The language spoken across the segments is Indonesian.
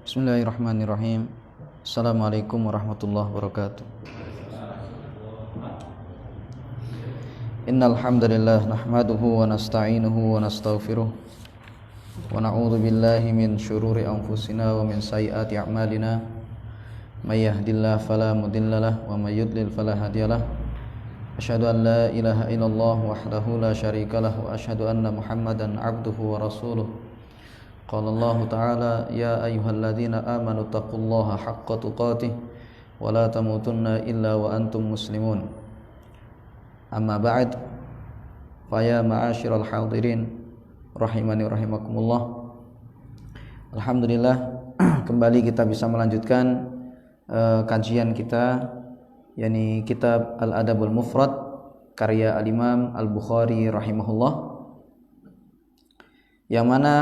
Bismillahirrahmanirrahim. Assalamualaikum warahmatullahi wabarakatuh. Innal hamdalillah nahmaduhu wa nasta'inuhu wa nastaghfiruh wa na'udzu billahi min syururi anfusina wa min sayyiati a'malina. May yahdihillahu fala mudhillalah wa may yudlil fala hadiyalah. Asyhadu an la ilaha illallah wahdahu la syarikalah wa asyhadu anna Muhammadan 'abduhu wa rasuluh. Qala Allah Ta'ala ya ayyuhalladzina amanu taqullaha haqqa tuqatih wa la tamutunna illa wa antum muslimun. Amma ba'd, fa ya ma'asyiral hadirin rahimani wa rahimakumullah. Alhamdulillah kembali kita bisa melanjutkan kajian kita, yakni kitab Al-Adabul Mufrad karya Al-Imam Al-Bukhari rahimahullah, yang mana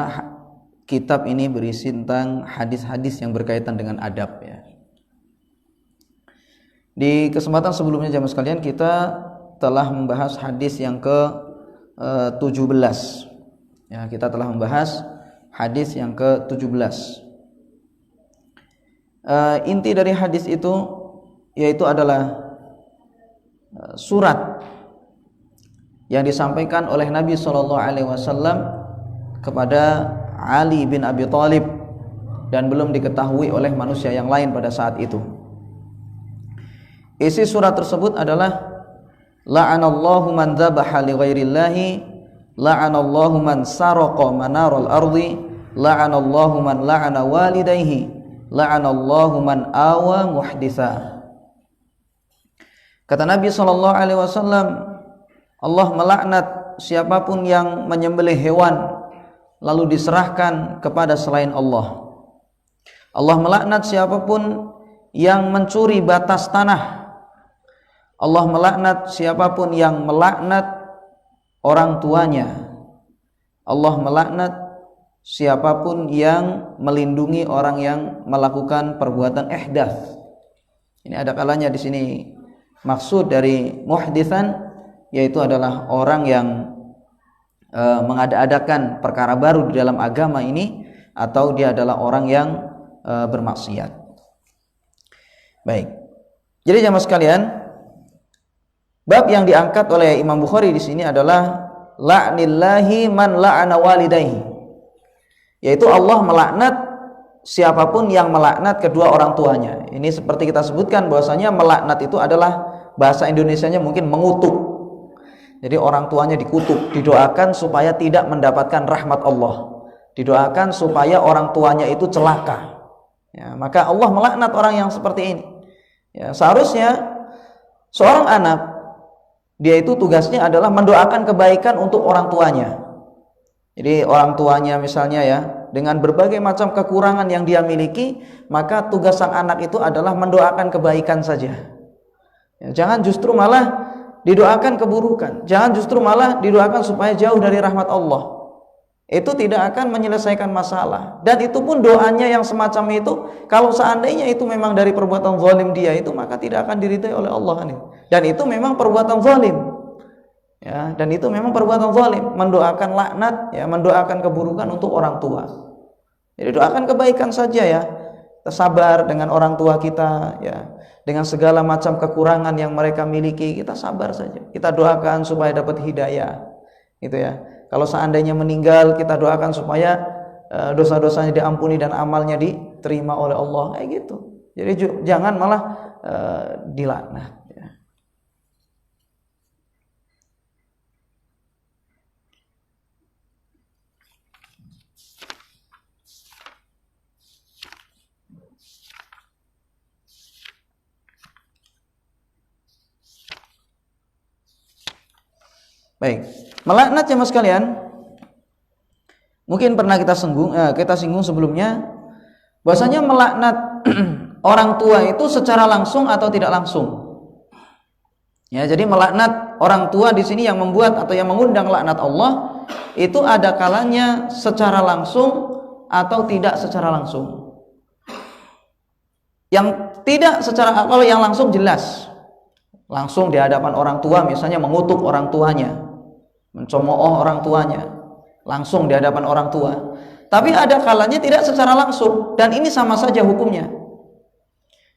kitab ini berisi tentang hadis-hadis yang berkaitan dengan adab ya. Di kesempatan sebelumnya jamaah sekalian kita telah membahas hadis yang ke-17 ya, kita telah membahas hadis yang ke-17. Inti dari hadis itu yaitu adalah surat yang disampaikan oleh Nabi SAW kepada Ali bin Abi Thalib dan belum diketahui oleh manusia yang lain pada saat itu. Isi surat tersebut adalah la'anallahu man dzabaha li ghairillahi, la'anallahu man saraqa manaral ardi, la'anallahu man la'ana walidayhi, la'anallahu man awa muhditsa. Kata Nabi SAW, Allah melaknat siapapun yang menyembelih hewan lalu diserahkan kepada selain Allah. Allah melaknat siapapun yang mencuri batas tanah. Allah melaknat siapapun yang melaknat orang tuanya. Allah melaknat siapapun yang melindungi orang yang melakukan perbuatan ihdath. Ini ada kalanya di sini maksud dari muhditsan yaitu adalah orang yang mengada-adakan perkara baru di dalam agama ini, atau dia adalah orang yang bermaksiat. Baik. Jadi jamaah sekalian, bab yang diangkat oleh Imam Bukhari di sini adalah la'nillahi man la'ana walidayhi, yaitu Allah melaknat siapapun yang melaknat kedua orang tuanya. Ini seperti kita sebutkan bahwasanya melaknat itu adalah bahasa Indonesianya mungkin mengutuk. Jadi orang tuanya dikutuk, didoakan supaya tidak mendapatkan rahmat Allah, didoakan supaya orang tuanya itu celaka ya, maka Allah melaknat orang yang seperti ini ya. Seharusnya seorang anak, dia itu tugasnya adalah mendoakan kebaikan untuk orang tuanya. Jadi orang tuanya misalnya ya, dengan berbagai macam kekurangan yang dia miliki, maka tugas sang anak itu adalah mendoakan kebaikan saja ya. Jangan justru malah didoakan keburukan, jangan justru malah didoakan supaya jauh dari rahmat Allah. Itu tidak akan menyelesaikan masalah. Dan itu pun doanya yang semacam itu, kalau seandainya itu memang dari perbuatan zalim dia itu, maka tidak akan diridai oleh Allah. Dan itu memang perbuatan zalim ya, dan itu memang perbuatan zalim, mendoakan laknat ya, mendoakan keburukan untuk orang tua. Jadi doakan kebaikan saja ya. Kita sabar dengan orang tua kita ya, dengan segala macam kekurangan yang mereka miliki, kita sabar saja. Kita doakan supaya dapat hidayah gitu ya. Kalau seandainya meninggal, kita doakan supaya dosa-dosanya diampuni dan amalnya diterima oleh Allah, kayak gitu. Jadi jangan malah dilaknat ya. Baik, melaknat jemaah sekalian, mungkin pernah kita singgung sebelumnya, bahwasanya melaknat orang tua itu secara langsung atau tidak langsung. Ya, jadi melaknat orang tua di sini yang membuat atau yang mengundang laknat Allah itu ada kalanya secara langsung atau tidak secara langsung. Yang tidak secara, kalau yang langsung jelas, langsung di hadapan orang tua, misalnya mengutuk orang tuanya, mencemooh orang tuanya, langsung di hadapan orang tua. Tapi ada kalanya tidak secara langsung, dan ini sama saja hukumnya.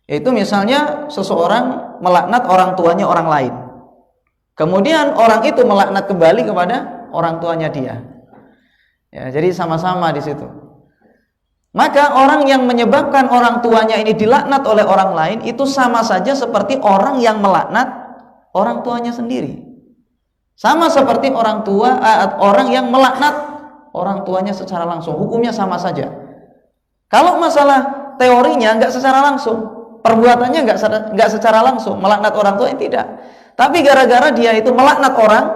Yaitu misalnya seseorang melaknat orang tuanya orang lain, kemudian orang itu melaknat kembali kepada orang tuanya dia. Ya, jadi sama-sama di situ. Maka orang yang menyebabkan orang tuanya ini dilaknat oleh orang lain itu sama saja seperti orang yang melaknat orang tuanya sendiri. Sama seperti orang yang melaknat orang tuanya secara langsung, hukumnya sama saja. Kalau masalah teorinya nggak secara langsung, perbuatannya nggak secara langsung, melaknat orang tua tidak. Tapi gara-gara dia itu melaknat orang,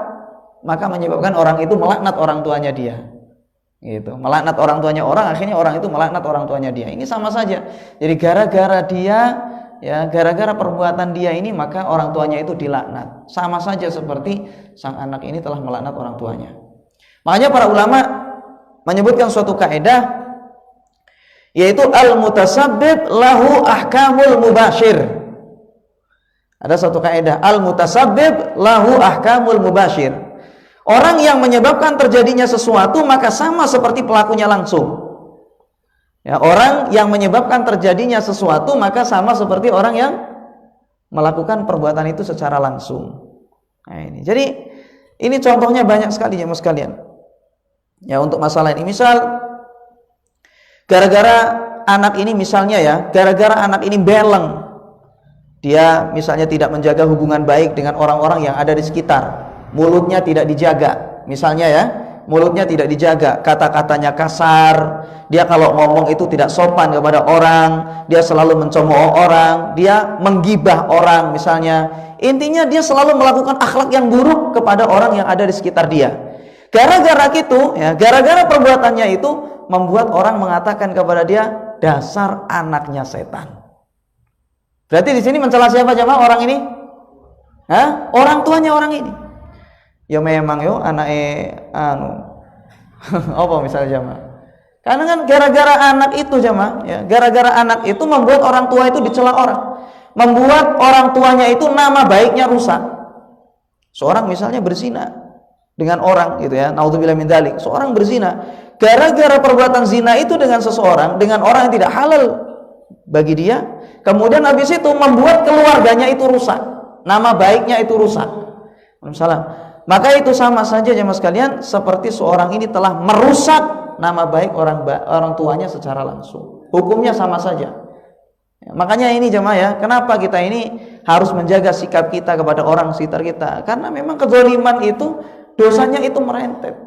maka menyebabkan orang itu melaknat orang tuanya dia. Gitu, melaknat orang tuanya orang, akhirnya orang itu melaknat orang tuanya dia. Ini sama saja. Jadi gara-gara perbuatan dia ini, maka orang tuanya itu dilaknat. Sama saja seperti sang anak ini telah melaknat orang tuanya. Makanya para ulama menyebutkan suatu kaidah, yaitu al-mutasabbib lahu ahkamul mubashir. Ada suatu kaidah, al-mutasabbib lahu ahkamul mubashir. Orang yang menyebabkan terjadinya sesuatu maka sama seperti pelakunya langsung. Ya, orang yang menyebabkan terjadinya sesuatu maka sama seperti orang yang melakukan perbuatan itu secara langsung. Nah, ini. Jadi ini contohnya banyak sekali jemaah sekalian. Ya, untuk masalah ini, misal gara-gara anak ini beleng, dia misalnya tidak menjaga hubungan baik dengan orang-orang yang ada di sekitar, mulutnya tidak dijaga, misalnya ya, mulutnya tidak dijaga, kata-katanya kasar, dia kalau ngomong itu tidak sopan kepada orang, dia selalu mencemooh orang, dia menggibah orang misalnya. Intinya dia selalu melakukan akhlak yang buruk kepada orang yang ada di sekitar dia. Gara-gara itu, ya, gara-gara perbuatannya itu membuat orang mengatakan kepada dia, dasar anaknya setan. Berarti di sini mencela siapa jemaah orang ini? Orang tuanya orang ini. Ya memang yo anake apa misalnya jemaah? Karena kan gara-gara anak itu jemaah, ya, gara-gara anak itu membuat orang tua itu dicela orang. Membuat orang tuanya itu nama baiknya rusak. Seorang misalnya berzina dengan orang gitu ya, naudzubillah min dzalik. Seorang berzina, gara-gara perbuatan zina itu dengan seseorang, dengan orang yang tidak halal bagi dia, kemudian habis itu membuat keluarganya itu rusak, nama baiknya itu rusak. Waalaikumsalam. Maka itu sama saja jemaah sekalian seperti seorang ini telah merusak nama baik orang tuanya secara langsung. Hukumnya sama saja. Ya, makanya ini jemaah ya, kenapa kita ini harus menjaga sikap kita kepada orang sekitar kita? Karena memang kezaliman itu dosanya itu merentet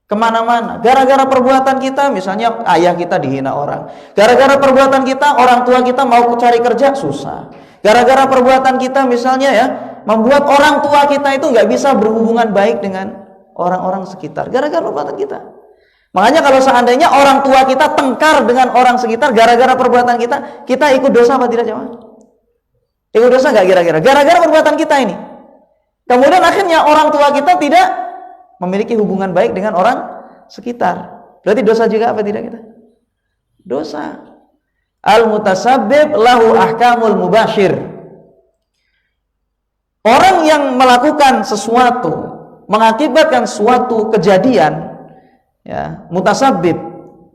kemana-mana. Gara-gara perbuatan kita, misalnya ayah kita dihina orang, gara-gara perbuatan kita orang tua kita mau cari kerja susah, gara-gara perbuatan kita misalnya ya, membuat orang tua kita itu nggak bisa berhubungan baik dengan orang-orang sekitar, gara-gara perbuatan kita. Makanya kalau seandainya orang tua kita tengkar dengan orang sekitar gara-gara perbuatan kita ikut dosa apa tidak jemaah? Ikut dosa nggak kira-kira? Gara-gara perbuatan kita ini, kemudian akhirnya orang tua kita tidak memiliki hubungan baik dengan orang sekitar. Berarti dosa juga apa tidak kita? Dosa. Al-mutasabbib lahu ahkamul mubashir. Orang yang melakukan sesuatu, mengakibatkan suatu kejadian, ya, mutasabbib,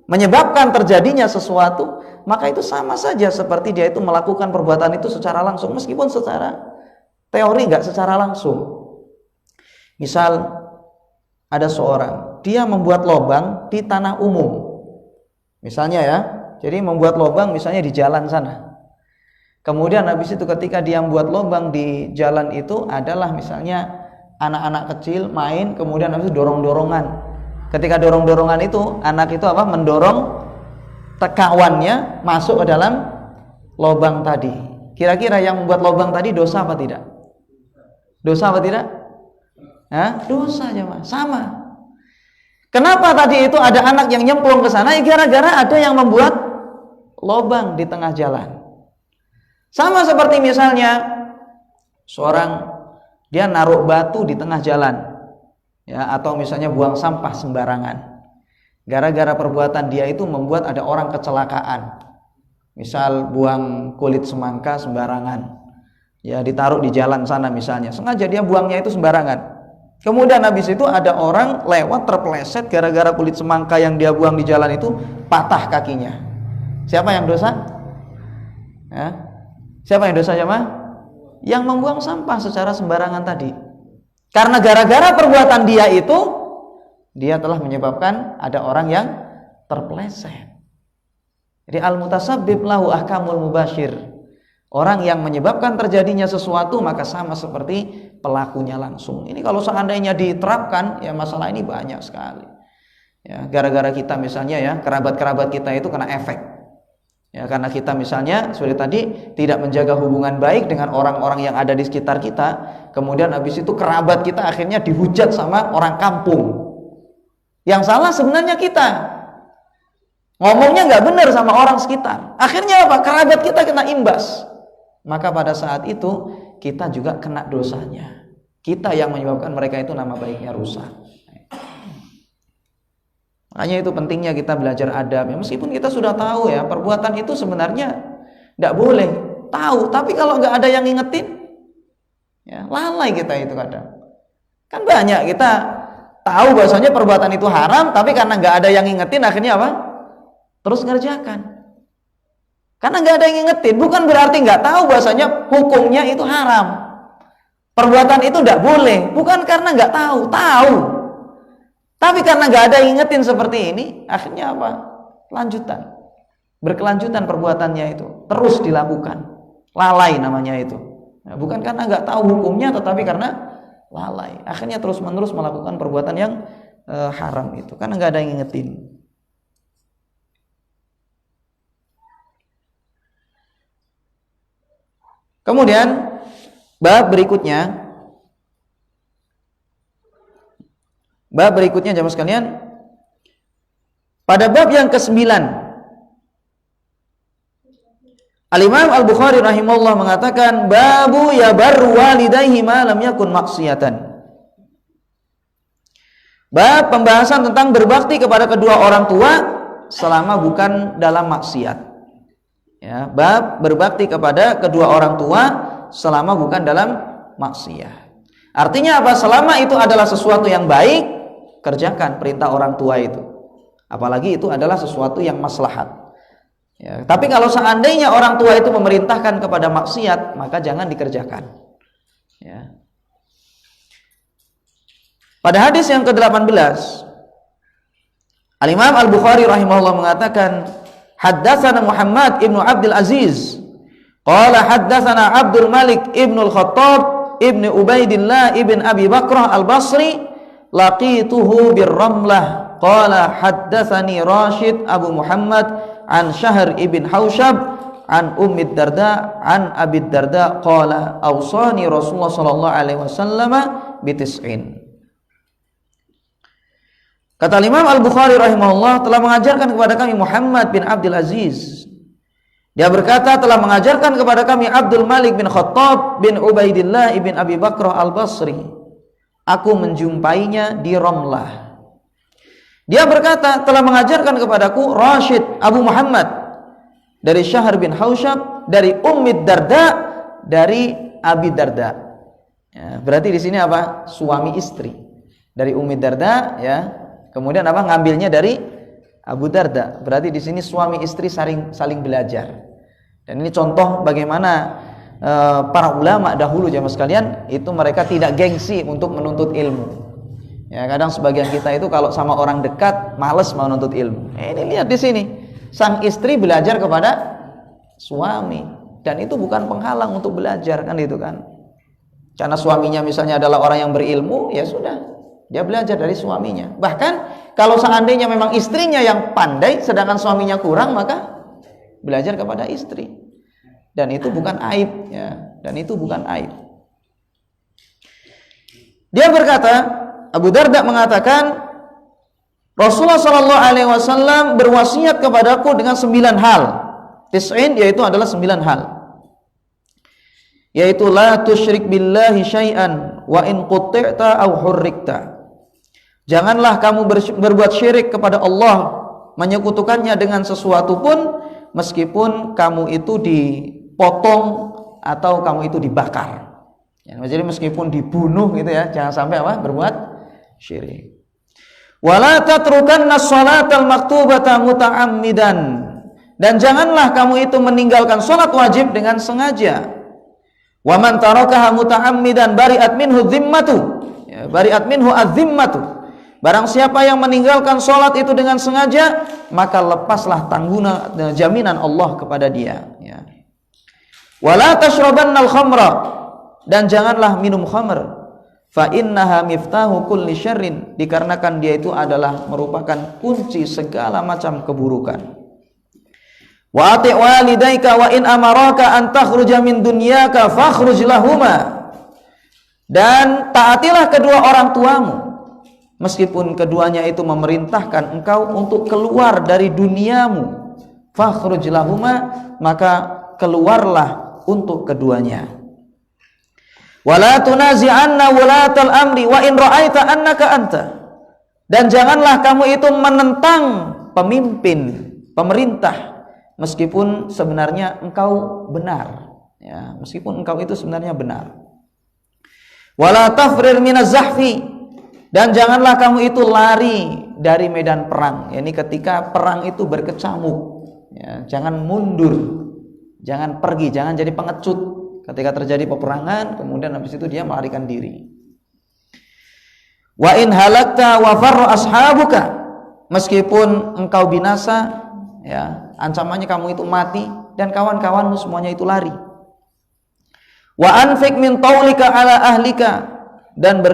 menyebabkan terjadinya sesuatu, maka itu sama saja seperti dia itu melakukan perbuatan itu secara langsung, meskipun secara teori nggak secara langsung. Misal ada seorang, dia membuat lubang di tanah umum, misalnya ya, jadi membuat lubang misalnya di jalan sana. Kemudian habis itu ketika dia membuat lubang di jalan itu adalah misalnya anak-anak kecil main, kemudian habis itu dorong-dorongan. Ketika dorong-dorongan itu, anak itu apa? Mendorong kawannya masuk ke dalam lubang tadi. Kira-kira yang membuat lubang tadi dosa apa tidak? Dosa apa tidak? Dosa jemaah, sama. Kenapa tadi itu ada anak yang nyemplung ke sana? Gara-gara ada yang membuat lubang di tengah jalan. Sama seperti misalnya seorang dia naruh batu di tengah jalan, ya, atau misalnya buang sampah sembarangan. Gara-gara perbuatan dia itu membuat ada orang kecelakaan. Misal buang kulit semangka sembarangan, ya, ditaruh di jalan sana misalnya. Sengaja dia buangnya itu sembarangan. Kemudian habis itu ada orang lewat terpeleset gara-gara kulit semangka yang dia buang di jalan itu patah kakinya. Siapa yang dosa? Ya. Siapa yang dosa jemaah? Yang membuang sampah secara sembarangan tadi. Karena gara-gara perbuatan dia itu, dia telah menyebabkan ada orang yang terpeleset. Jadi al-mutasabbib lahu ahkamul mubashir. Orang yang menyebabkan terjadinya sesuatu maka sama seperti pelakunya langsung. Ini kalau seandainya diterapkan, ya masalah ini banyak sekali. Ya, gara-gara kita misalnya ya, kerabat-kerabat kita itu kena efek. Ya, karena kita misalnya seperti tadi tidak menjaga hubungan baik dengan orang-orang yang ada di sekitar kita, kemudian habis itu kerabat kita akhirnya dihujat sama orang kampung. Yang salah sebenarnya kita. Ngomongnya nggak benar sama orang sekitar. Akhirnya apa? Kerabat kita kena imbas. Maka pada saat itu kita juga kena dosanya. Kita yang menyebabkan mereka itu nama baiknya rusak. Makanya itu pentingnya kita belajar adab. Ya, meskipun kita sudah tahu ya perbuatan itu sebenarnya tidak boleh. Tahu, tapi kalau nggak ada yang ngingetin, ya lalai kita itu kadang. Kan banyak kita tahu bahwasanya perbuatan itu haram, tapi karena nggak ada yang ngingetin akhirnya apa? Terus ngerjakan. Karena nggak ada yang ngingetin, bukan berarti nggak tahu bahwasanya hukumnya itu haram. Perbuatan itu nggak boleh, bukan karena nggak tahu, tahu. Tapi karena nggak ada yang ngingetin seperti ini, akhirnya apa? Lanjutan, berkelanjutan perbuatannya itu, terus dilakukan. Lalai namanya itu. Nah, bukan karena nggak tahu hukumnya, tetapi karena lalai. Akhirnya terus menerus melakukan perbuatan yang haram itu, karena nggak ada yang ngingetin. Kemudian bab berikutnya jemaah sekalian, pada bab yang ke-9 Al-Imam Al-Bukhari rahimahullah mengatakan babu yabarru walidayhi ma lam yakun maksiyatan. Bab pembahasan tentang berbakti kepada kedua orang tua selama bukan dalam maksiat. Ya, bab berbakti kepada kedua orang tua selama bukan dalam maksiat. Artinya apa? Selama itu adalah sesuatu yang baik, kerjakan perintah orang tua itu. Apalagi itu adalah sesuatu yang maslahat. Ya, tapi kalau seandainya orang tua itu memerintahkan kepada maksiat, maka jangan dikerjakan. Ya. Pada hadis yang ke-18, Al-Imam Al-Bukhari rahimahullah mengatakan, haddatsana Muhammad ibnu Abdul Aziz qala haddatsana Abdul Malik ibnu Al-Khattab ibnu Ubaidillah ibn Abi Bakrah Al-Basri laqituhu bir-Ramlah qala haddatsani Rashid Abu Muhammad an Syahr ibn Haushab an Ummi Darda an Abi Darda qala awsani Rasulullah sallallahu alaihi wasallam bitis'in. Kata Imam Al-Bukhari rahimahullah telah mengajarkan kepada kami Muhammad bin Abdul Aziz. Dia berkata telah mengajarkan kepada kami Abdul Malik bin Khattab bin Ubaidillah ibn Abi Bakrah Al-Basri. Aku menjumpainya di Ramlah. Dia berkata telah mengajarkan kepadaku Rashid Abu Muhammad dari Syahr bin Haushab dari Ummi Darda dari Abi Darda. Ya, berarti di sini apa? Suami istri. Dari Ummi Darda ya. Kemudian apa? Ngambilnya dari Abu Darda. Berarti di sini suami istri saling belajar. Dan ini contoh bagaimana para ulama dahulu jamaah sekalian itu mereka tidak gengsi untuk menuntut ilmu. Ya, kadang sebagian kita itu kalau sama orang dekat malas mau menuntut ilmu. Ini lihat di sini, sang istri belajar kepada suami dan itu bukan penghalang untuk belajar kan itu kan. Karena suaminya misalnya adalah orang yang berilmu, ya sudah. Dia belajar dari suaminya. Bahkan kalau seandainya memang istrinya yang pandai sedangkan suaminya kurang, maka belajar kepada istri. Dan itu bukan aib ya. Dan itu bukan aib. Dia berkata, Abu Darda mengatakan Rasulullah sallallahu alaihi wasallam berwasiat kepadaku dengan 9 hal. Tis'in yaitu adalah 9 hal. Yaitu la tusyrik billahi syai'an wa in qutti'ta aw hurrikta. Janganlah kamu berbuat syirik kepada Allah, menyekutukannya dengan sesuatu pun, meskipun kamu itu dipotong atau kamu itu dibakar. Ya, jadi meskipun dibunuh gitu ya, jangan sampai apa? Berbuat syirik. Wala tatrukanna sholatal maktubata muta'ammidan, dan janganlah kamu itu meninggalkan sholat wajib dengan sengaja. Wa man tarakaha muta'ammidan bari'at minhu dhimmatu, ya, bari'at minhu adh-dhimmatu. Barang siapa yang meninggalkan sholat itu dengan sengaja, maka lepaslah tanggungan jaminan Allah kepada dia, ya. Wala tashrabannal khamra, dan janganlah minum khamr. Fa innaha miftahu kulli syarrin, dikarenakan dia itu adalah merupakan kunci segala macam keburukan. Wa ati' walidayka wa in amaraka an takhruja min dunyaka fakhruj lahuma, dan taatilah kedua orang tuamu meskipun keduanya itu memerintahkan engkau untuk keluar dari duniamu. Fakhruj lahuma, maka keluarlah untuk keduanya. Wala tunazi'anna wulatal amri wa in ra'aita annaka anta, dan janganlah kamu itu menentang pemimpin, pemerintah, meskipun sebenarnya engkau benar, ya, meskipun engkau itu sebenarnya benar. Wala tafrir minaz zahfi, dan janganlah kamu itu lari dari medan perang, yakni ketika perang itu berkecamuk, ya, jangan mundur, jangan pergi, jangan jadi pengecut ketika terjadi peperangan kemudian habis itu dia melarikan diri. Wa in halakta wa farra ashabuka, meskipun engkau binasa, ya, ancamannya kamu itu mati dan kawan-kawanmu semuanya itu lari. Wa anfik min taulika ala ahlika, dan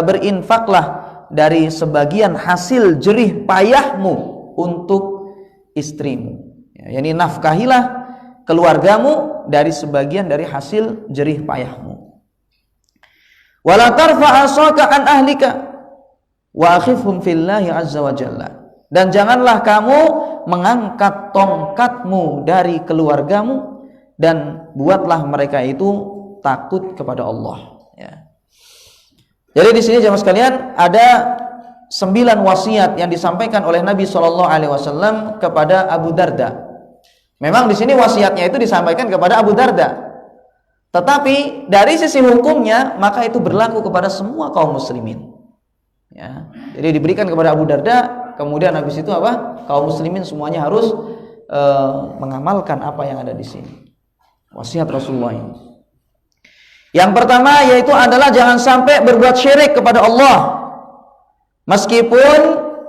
berinfaklah dari sebagian hasil jerih payahmu untuk istrimu, ya, yakni nafkahilah keluargamu dari sebagian dari hasil jerih payahmu. Wala tarfa' asaka an ahlika wa akhifhum fillahi azza wa jalla, dan janganlah kamu mengangkat tongkatmu dari keluargamu dan buatlah mereka itu takut kepada Allah, ya. Jadi di sini jemaah sekalian ada 9 wasiat yang disampaikan oleh Nabi SAW kepada Abu Darda. Memang di sini wasiatnya itu disampaikan kepada Abu Darda, tetapi dari sisi hukumnya maka itu berlaku kepada semua kaum muslimin, ya. Jadi diberikan kepada Abu Darda, kemudian habis itu apa? Kaum muslimin semuanya harus mengamalkan apa yang ada di sini. Wasiat Rasulullah ini. Yang pertama yaitu adalah jangan sampai berbuat syirik kepada Allah. Meskipun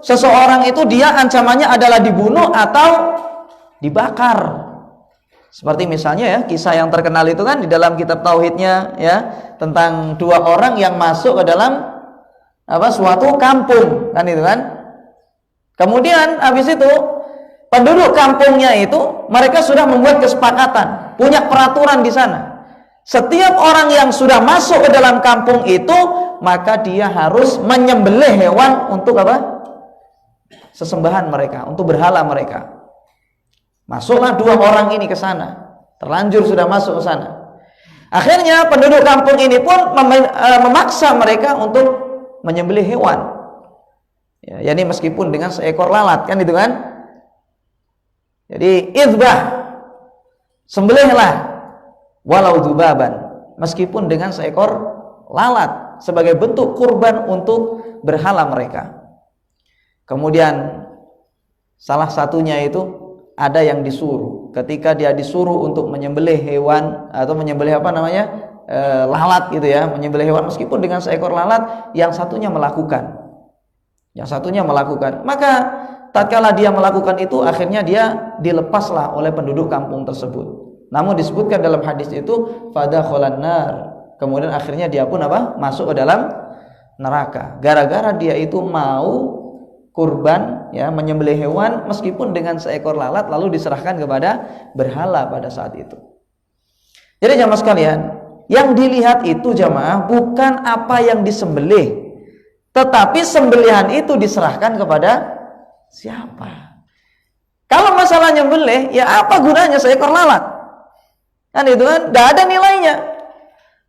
seseorang itu dia ancamannya adalah dibunuh atau dibakar. Seperti misalnya ya, kisah yang terkenal itu kan di dalam kitab tauhidnya, ya, tentang 2 orang yang masuk ke dalam suatu kampung, kan itu kan. Kemudian habis itu penduduk kampungnya itu mereka sudah membuat kesepakatan, punya peraturan di sana. Setiap orang yang sudah masuk ke dalam kampung itu maka dia harus menyembelih hewan untuk apa? Sesembahan mereka, untuk berhala mereka. Masuklah 2 orang ini ke sana, terlanjur sudah masuk ke sana. Akhirnya penduduk kampung ini pun memaksa mereka untuk menyembelih hewan, ya, yakni meskipun dengan seekor lalat, kan itu kan. Jadi idbah, sembelihlah walau dzubaban, meskipun dengan seekor lalat sebagai bentuk kurban untuk berhala mereka. Kemudian salah satunya itu ada yang disuruh, ketika dia disuruh untuk menyembelih hewan atau menyembelih lalat gitu ya, menyembelih hewan meskipun dengan seekor lalat, yang satunya melakukan, maka tatkala dia melakukan itu akhirnya dia dilepaslah oleh penduduk kampung tersebut. Namun disebutkan dalam hadis itu fadakhalan nar, kemudian akhirnya dia pun masuk ke dalam neraka gara-gara dia itu mau kurban, ya, menyembelih hewan meskipun dengan seekor lalat lalu diserahkan kepada berhala pada saat itu. Jadi jamaah sekalian, yang dilihat itu jamaah bukan apa yang disembelih, tetapi sembelihan itu diserahkan kepada siapa. Kalau masalah nyembelih, ya apa gunanya seekor lalat? Kan itu kan tidak ada nilainya.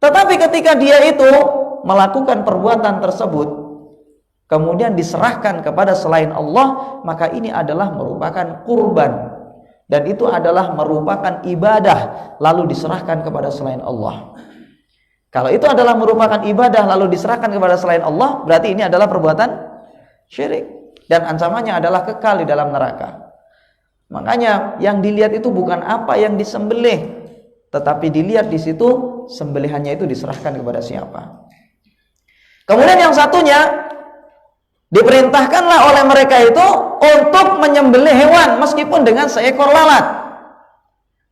Tetapi ketika dia itu melakukan perbuatan tersebut kemudian diserahkan kepada selain Allah, maka ini adalah merupakan kurban, dan itu adalah merupakan ibadah lalu diserahkan kepada selain Allah. Kalau itu adalah merupakan ibadah lalu diserahkan kepada selain Allah, berarti ini adalah perbuatan syirik dan ancamannya adalah kekal di dalam neraka. Makanya yang dilihat itu bukan apa yang disembelih, tetapi dilihat di situ sembelihannya itu diserahkan kepada siapa. Kemudian yang satunya, diperintahkanlah oleh mereka itu untuk menyembelih hewan meskipun dengan seekor lalat.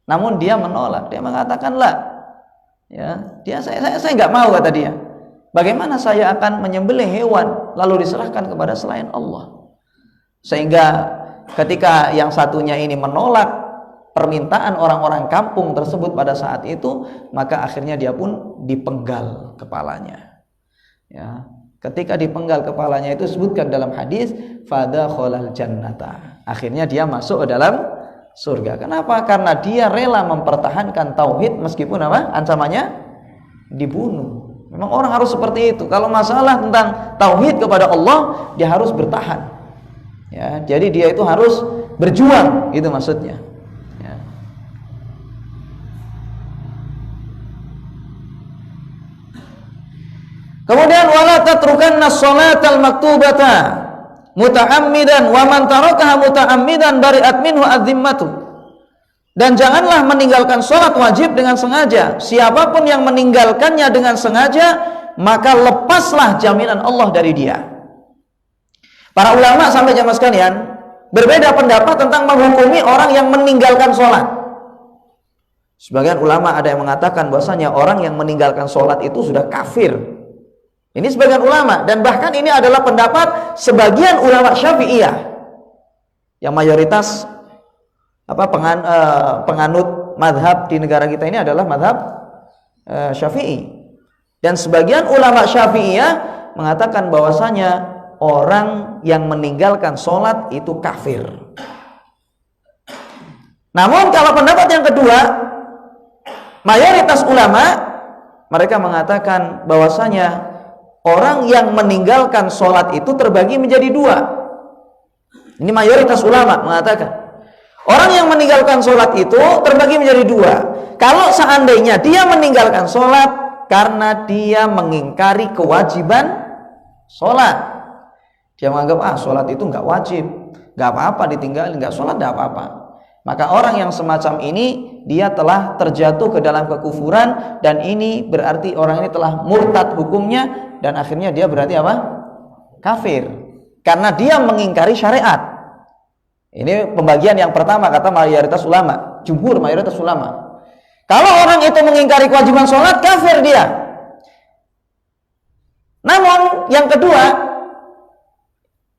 Namun dia menolak, dia mengatakanlah, saya nggak mau, kata dia. Bagaimana saya akan menyembelih hewan lalu diserahkan kepada selain Allah? Sehingga ketika yang satunya ini menolak permintaan orang-orang kampung tersebut pada saat itu, maka akhirnya dia pun dipenggal kepalanya. Ya, ketika dipenggal kepalanya itu disebutkan dalam hadis fadakhalal jannata. Akhirnya dia masuk ke dalam surga. Kenapa? Karena dia rela mempertahankan tauhid meskipun apa? Ancamannya dibunuh. Memang orang harus seperti itu. Kalau masalah tentang tauhid kepada Allah, dia harus bertahan. Ya, jadi dia itu harus berjuang, itu maksudnya. Ya. Kemudian wala tatrukanna sholatal maktubata muta'ammidan wa man tarakaha muta'ammidan bari'at minhu adzimmatu. Dan janganlah meninggalkan sholat wajib dengan sengaja. Siapapun yang meninggalkannya dengan sengaja, maka lepaslah jaminan Allah dari dia. Para ulama sampai jamaah sekalian berbeda pendapat tentang menghukumi orang yang meninggalkan sholat. Sebagian ulama ada yang mengatakan bahwasanya orang yang meninggalkan sholat itu sudah kafir. Ini sebagian ulama, dan bahkan ini adalah pendapat sebagian ulama Syafi'iyah yang mayoritas penganut madhab di negara kita ini adalah madhab Syafi'i. Dan sebagian ulama Syafi'iyah mengatakan bahwasanya orang yang meninggalkan sholat itu kafir. Namun kalau pendapat yang kedua, mayoritas ulama mereka mengatakan bahwasanya orang yang meninggalkan sholat itu terbagi menjadi dua. Ini mayoritas ulama mengatakan orang yang meninggalkan sholat itu terbagi menjadi dua. Kalau seandainya dia meninggalkan sholat karena dia mengingkari kewajiban sholat, dia menganggap sholat itu nggak wajib, nggak apa-apa ditinggalin, nggak sholat nggak apa-apa, maka orang yang semacam ini dia telah terjatuh ke dalam kekufuran, dan ini berarti orang ini telah murtad hukumnya, dan akhirnya dia berarti apa? Kafir, karena dia mengingkari syariat. Ini pembagian yang pertama kata mayoritas ulama, jumhur mayoritas ulama. Kalau orang itu mengingkari kewajiban sholat, kafir dia. Namun yang kedua,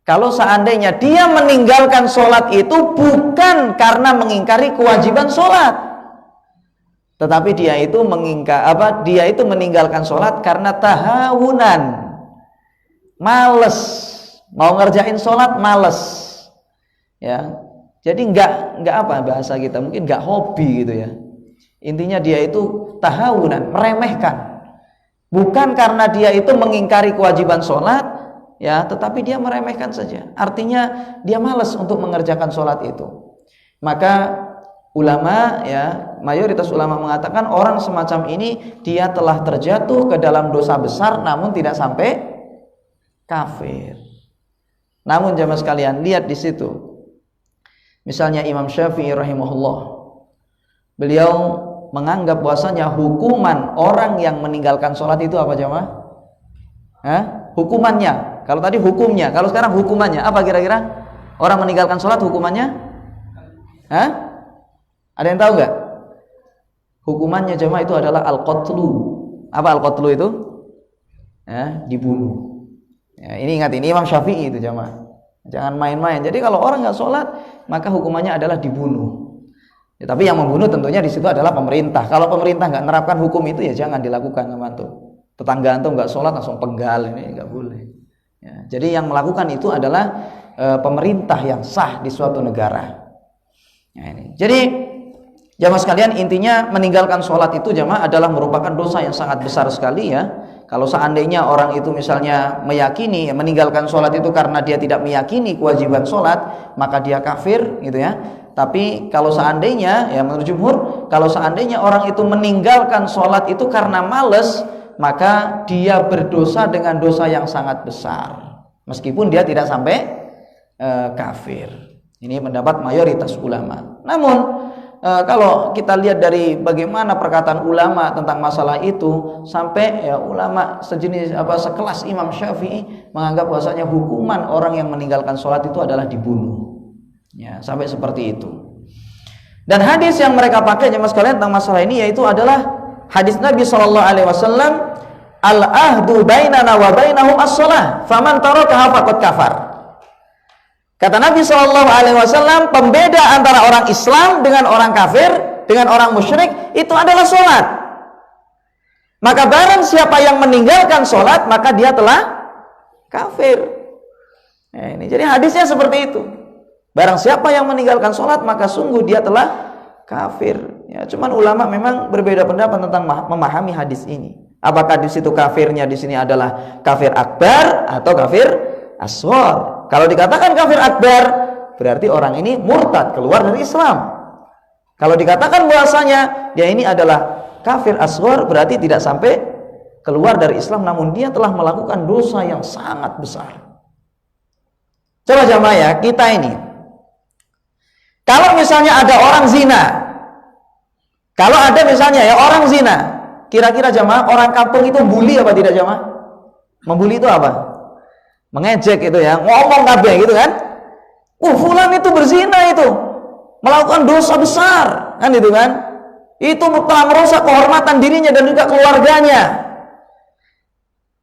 kalau seandainya dia meninggalkan sholat itu bukan karena mengingkari kewajiban sholat, tetapi dia itu meninggalkan sholat karena tahawunan, males, mau ngerjain sholat males, ya. Jadi nggak apa bahasa kita, mungkin nggak hobi gitu ya. Intinya dia itu tahawunan, meremehkan, bukan karena dia itu mengingkari kewajiban sholat, ya, tetapi dia meremehkan saja. Artinya dia malas untuk mengerjakan sholat itu. Maka ulama, ya, mayoritas ulama mengatakan orang semacam ini dia telah terjatuh ke dalam dosa besar, namun tidak sampai kafir. Namun jamaah sekalian, lihat di situ. Misalnya Imam Syafi'i rahimahullah, beliau menganggap bahwasanya hukuman orang yang meninggalkan sholat itu apa jamaah? Hukumannya. Kalau tadi hukumnya, kalau sekarang hukumannya apa kira-kira? Orang meninggalkan sholat hukumannya? Ada yang tahu nggak? Hukumannya jamaah itu adalah al-qatlu. Apa al-qatlu itu? Dibunuh. Ya, ini ingat, ini Imam Syafi'i itu jamaah. Jangan main-main. Jadi kalau orang nggak sholat, maka hukumannya adalah dibunuh. Ya, tapi yang membunuh tentunya di situ adalah pemerintah. Kalau pemerintah nggak menerapkan hukum itu, ya jangan dilakukan, teman-teman. Tetangga antum nggak sholat langsung penggal, ini nggak boleh. Ya, jadi yang melakukan itu adalah pemerintah yang sah di suatu negara. Ya, ini. Jadi jamaah sekalian, intinya meninggalkan sholat itu jamaah adalah merupakan dosa yang sangat besar sekali ya. Kalau seandainya orang itu misalnya meyakini meninggalkan sholat itu karena dia tidak meyakini kewajiban sholat, maka dia kafir gitu ya. Tapi kalau seandainya, ya menurut jumhur, kalau seandainya orang itu meninggalkan sholat itu karena males, maka dia berdosa dengan dosa yang sangat besar, meskipun dia tidak sampai kafir. Ini pendapat mayoritas ulama. Namun kalau kita lihat dari bagaimana perkataan ulama tentang masalah itu, sampai ya ulama sejenis sekelas Imam Syafi'i menganggap bahwasanya hukuman orang yang meninggalkan sholat itu adalah dibunuh. Ya, sampai seperti itu. Dan hadis yang mereka pakai jemaah sekalian tentang masalah ini yaitu adalah hadis Nabi SAW, al-ahdu bainana wa bainahum as-shalah, faman tarakaha faqad kafar. Kata Nabi SAW, pembeda antara orang Islam dengan orang kafir, dengan orang musyrik, itu adalah sholat. Maka barang siapa yang meninggalkan sholat, maka dia telah kafir. Nah, ini jadi hadisnya seperti itu. Barang siapa yang meninggalkan sholat, maka sungguh dia telah kafir. Ya, cuman ulama memang berbeda pendapat tentang memahami hadis ini. Apakah di situ kafirnya di sini adalah kafir akbar atau kafir asghar? Kalau dikatakan kafir akbar, berarti orang ini murtad, keluar dari Islam. Kalau dikatakan bahwasanya dia ini adalah kafir asghar, berarti tidak sampai keluar dari Islam, namun dia telah melakukan dosa yang sangat besar. Coba jamaah ya, kita ini, kalau misalnya ada orang zina, kalau ada misalnya ya orang zina, kira-kira jamaah orang kampung itu bully apa tidak jamaah? Membuli itu apa? Mengejek itu ya, ngomong kabeh gitu kan. Fulan itu berzina, itu melakukan dosa besar, kan itu kan. Itu telah merusak kehormatan dirinya dan juga keluarganya.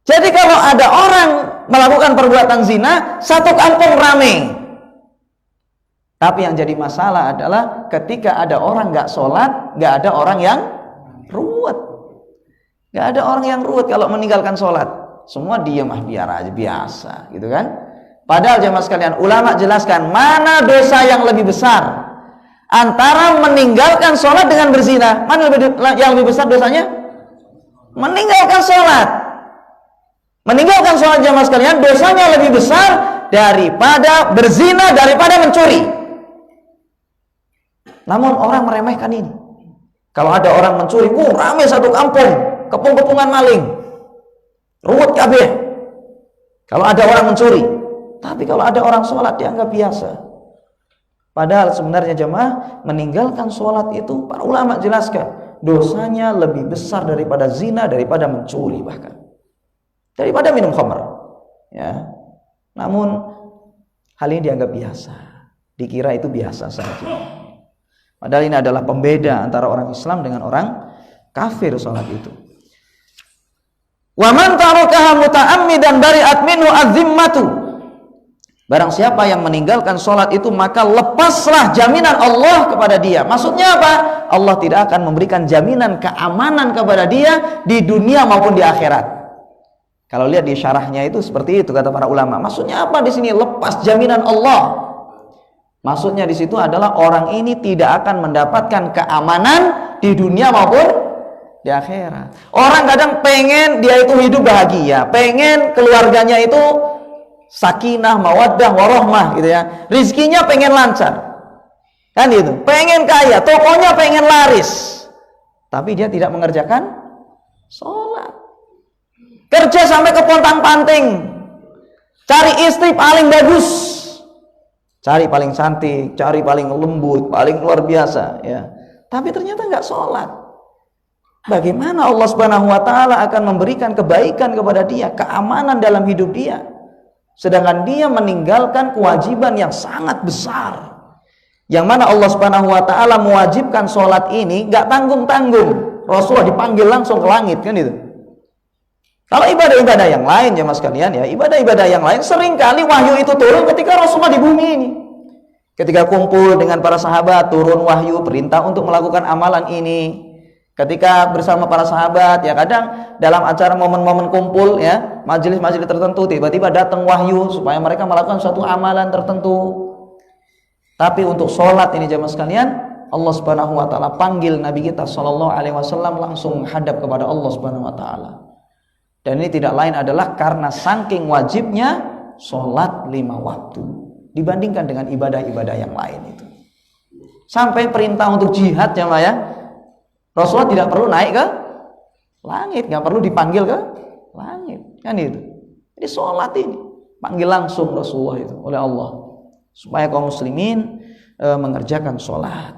Jadi kalau ada orang melakukan perbuatan zina, satu kampung rame. Tapi yang jadi masalah adalah ketika ada orang nggak sholat, nggak ada orang yang ruwet. Nggak ada orang yang ruwet kalau meninggalkan sholat. Semua diam, biar aja, biasa gitu kan. Padahal jemaah sekalian, ulama jelaskan mana dosa yang lebih besar antara meninggalkan sholat dengan berzina. Mana yang lebih besar dosanya? Meninggalkan sholat. Meninggalkan sholat jemaah sekalian, dosanya lebih besar daripada berzina, daripada mencuri. Namun orang meremehkan ini. Kalau ada orang mencuri, ramai satu kampung, kepung-kepungan maling, ruwet kabeh. Kalau ada orang mencuri. Tapi kalau ada orang sholat dianggap biasa. Padahal sebenarnya jemaah, meninggalkan sholat itu para ulama jelaskan dosanya lebih besar daripada zina, daripada mencuri, bahkan daripada minum khamr. Ya. Namun hal ini dianggap biasa, dikira itu biasa saja. Padahal ini adalah pembeda antara orang Islam dengan orang kafir sholat itu. Wa man tarakaha muta'ammidan bari'at minhu az-zimmatu. Barang siapa yang meninggalkan sholat itu, maka lepaslah jaminan Allah kepada dia. Maksudnya apa? Allah tidak akan memberikan jaminan keamanan kepada dia di dunia maupun di akhirat. Kalau lihat di syarahnya itu seperti itu kata para ulama. Maksudnya apa di sini lepas jaminan Allah? Maksudnya di situ adalah orang ini tidak akan mendapatkan keamanan di dunia maupun di akhirat. Orang kadang pengen dia itu hidup bahagia, pengen keluarganya itu sakinah, mawaddah, warohmah gitu ya. Rizkinya pengen lancar, kan itu. Pengen kaya, tokonya pengen laris, tapi dia tidak mengerjakan sholat. Kerja sampai ke pontang-panting, cari istri paling bagus, cari paling cantik, cari paling lembut, paling luar biasa ya. Tapi ternyata nggak sholat. Bagaimana Allah Subhanahu wa taala akan memberikan kebaikan kepada dia, keamanan dalam hidup dia, sedangkan dia meninggalkan kewajiban yang sangat besar, yang mana Allah Subhanahu wa taala mewajibkan sholat ini nggak tanggung-tanggung. Rasulullah dipanggil langsung ke langit, kan itu. Kalau ibadah-ibadah yang lain ya mas kalian ya, ibadah-ibadah yang lain seringkali wahyu itu turun ketika Rasulullah di bumi ini. Ketika kumpul dengan para sahabat, turun wahyu perintah untuk melakukan amalan ini. Ketika bersama para sahabat ya, kadang dalam acara momen-momen kumpul ya, majelis-majelis tertentu, tiba-tiba datang wahyu supaya mereka melakukan suatu amalan tertentu. Tapi untuk sholat ini jemaah sekalian, Allah Subhanahu wa taala panggil Nabi kita sallallahu alaihi wasallam langsung menghadap kepada Allah Subhanahu wa taala. Dan ini tidak lain adalah karena saking wajibnya sholat 5 waktu dibandingkan dengan ibadah-ibadah yang lain itu. Sampai perintah untuk jihad ya, Rasulullah tidak perlu naik ke langit, nggak perlu dipanggil ke langit, kan itu. Jadi sholat ini panggil langsung Rasulullah itu oleh Allah supaya kaum muslimin mengerjakan sholat.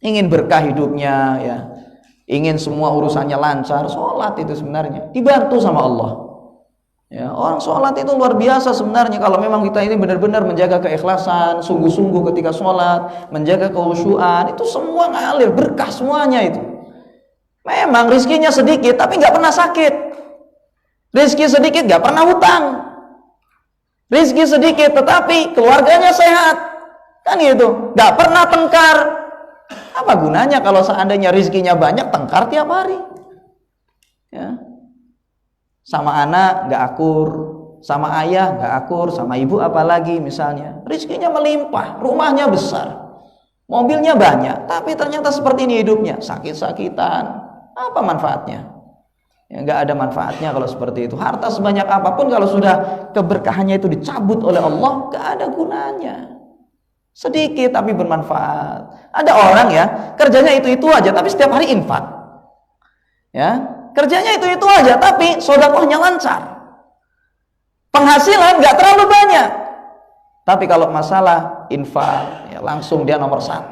Ingin berkah hidupnya, ya, ingin semua urusannya lancar, sholat itu sebenarnya dibantu sama Allah. Ya, orang sholat itu luar biasa sebenarnya kalau memang kita ini benar-benar menjaga keikhlasan, sungguh-sungguh ketika sholat, menjaga kekhusyuan, itu semua ngalir berkah semuanya itu. Memang rizkinya sedikit tapi nggak pernah sakit, rizki sedikit nggak pernah hutang, rizki sedikit tetapi keluarganya sehat, kan gitu, nggak pernah tengkar. Apa gunanya kalau seandainya rizkinya banyak tengkar tiap hari? Ya. Sama anak nggak akur, sama ayah nggak akur, sama ibu apalagi misalnya. Rizkinya melimpah, rumahnya besar, mobilnya banyak, tapi ternyata seperti ini hidupnya, sakit-sakitan. Apa manfaatnya? Ya, nggak ada manfaatnya kalau seperti itu. Harta sebanyak apapun kalau sudah keberkahannya itu dicabut oleh Allah, nggak ada gunanya. Sedikit tapi bermanfaat. Ada orang ya kerjanya itu aja, tapi setiap hari infak. Ya. Kerjanya itu aja, tapi sedekahnya lancar. Penghasilan nggak terlalu banyak. Tapi kalau masalah infak, ya langsung dia nomor 1.